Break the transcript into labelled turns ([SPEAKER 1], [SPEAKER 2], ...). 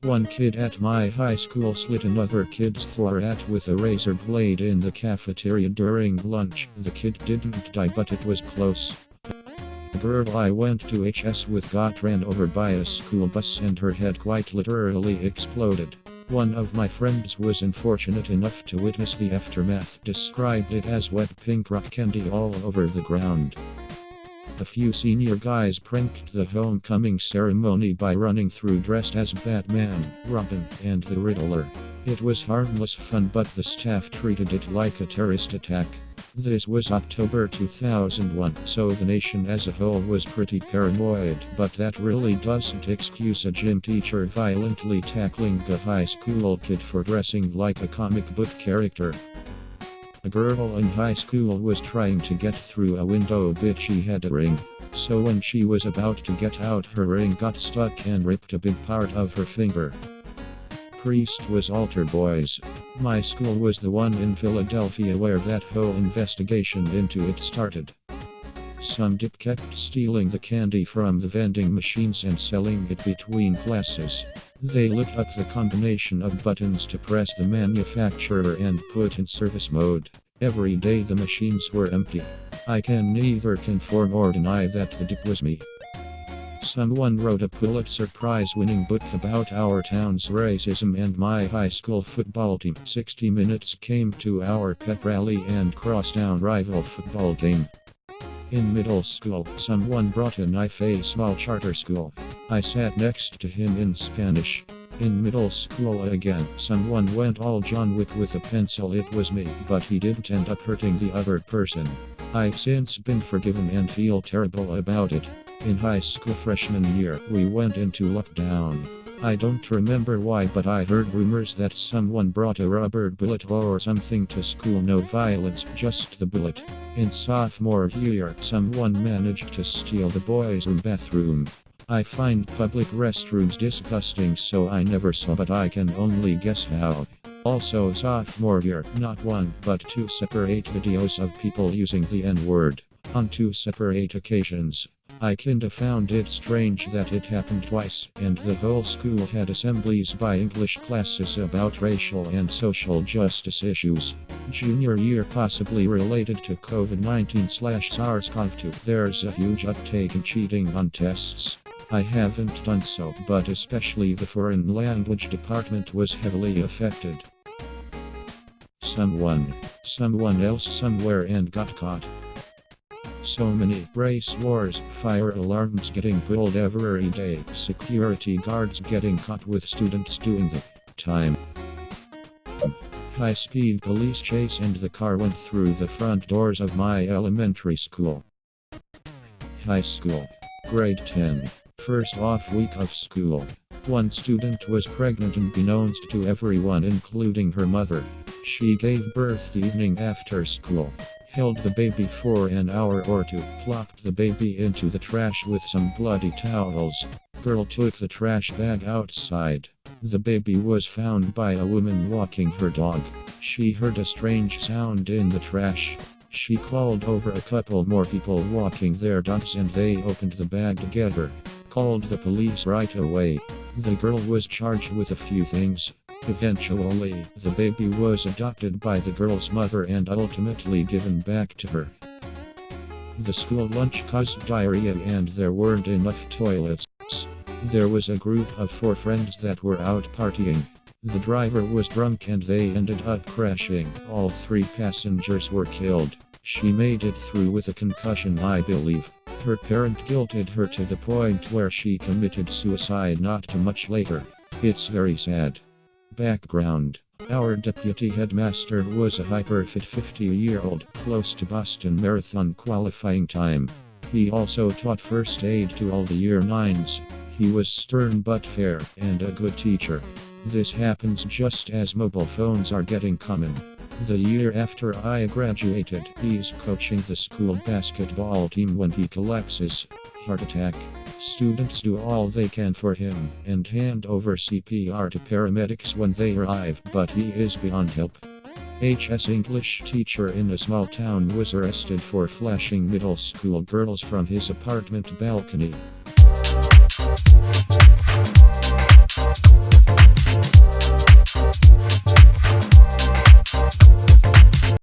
[SPEAKER 1] One kid at my high school slit another kid's throat with a razor blade in the cafeteria during lunch. The kid didn't die, but it was close. A girl I went to HS with got ran over by a school bus and her head quite literally exploded. One of my friends was unfortunate enough to witness the aftermath, described it as wet pink rock candy all over the ground. A few senior guys pranked the homecoming ceremony by running through dressed as Batman, Robin, and the Riddler. It was harmless fun, but the staff treated it like a terrorist attack. This was October 2001, so the nation as a whole was pretty paranoid, but that really doesn't excuse a gym teacher violently tackling a high school kid for dressing like a comic book character. A girl in high school was trying to get through a window, but she had a ring. So when she was about to get out, her ring got stuck and ripped a big part of her finger. Priest was altar boys. My school was the one in Philadelphia where that whole investigation into it started. Some dip kept stealing the candy from the vending machines and selling it between classes. They lit up the combination of buttons to press the manufacturer and put in service mode. Every day the machines were empty. I can neither confirm or deny that the dip was me. Someone wrote a Pulitzer Prize-winning book about our town's racism and my high school football team. 60 Minutes came to our pep rally and crosstown rival football game. In middle school, someone brought a knife, a small charter school. I sat next to him in Spanish. In middle school again, someone went all John Wick with a pencil. It was me, but he didn't end up hurting the other person. I've since been forgiven and feel terrible about it. In high school freshman year, we went into lockdown. I don't remember why, but I heard rumors that someone brought a rubber bullet or something to school. No violence, just the bullet. In sophomore year, someone managed to steal the boys' bathroom. I find public restrooms disgusting, so I never saw, but I can only guess how. Also sophomore year, not one, but two separate videos of people using the N-word. On two separate occasions. I kinda found it strange that it happened twice, and the whole school had assemblies by English classes about racial and social justice issues. Junior year, possibly related to COVID-19/SARS-CoV-2, there's a huge uptake in cheating on tests. I haven't done so, but especially the foreign language department was heavily affected. Someone else somewhere and got caught. So many race wars, fire alarms getting pulled every day, security guards getting caught with students doing the time. High-speed police chase and the car went through the front doors of my elementary school. High school. Grade 10. First off week of school. One student was pregnant unbeknownst to everyone, including her mother. She gave birth the evening after school. Held the baby for an hour or two, plopped the baby into the trash with some bloody towels. Girl took the trash bag outside. The baby was found by a woman walking her dog. She heard a strange sound in the trash. She called over a couple more people walking their dogs and they opened the bag together. Called the police right away. The girl was charged with a few things. Eventually, the baby was adopted by the girl's mother and ultimately given back to her. The school lunch caused diarrhea and there weren't enough toilets. There was a group of 4 friends that were out partying. The driver was drunk and they ended up crashing. All 3 passengers were killed. She made it through with a concussion, I believe. Her parent guilted her to the point where she committed suicide not too much later. It's very sad. Background. Our deputy headmaster was a hyper-fit 50-year-old, close to Boston Marathon qualifying time. He also taught first aid to all the year 9s. He was stern but fair, and a good teacher. This happens just as mobile phones are getting common. The year after I graduated, he's coaching the school basketball team when he collapses. Heart attack. Students do all they can for him and hand over CPR to paramedics when they arrive, but he is beyond help. HS English teacher in a small town was arrested for flashing middle school girls from his apartment balcony.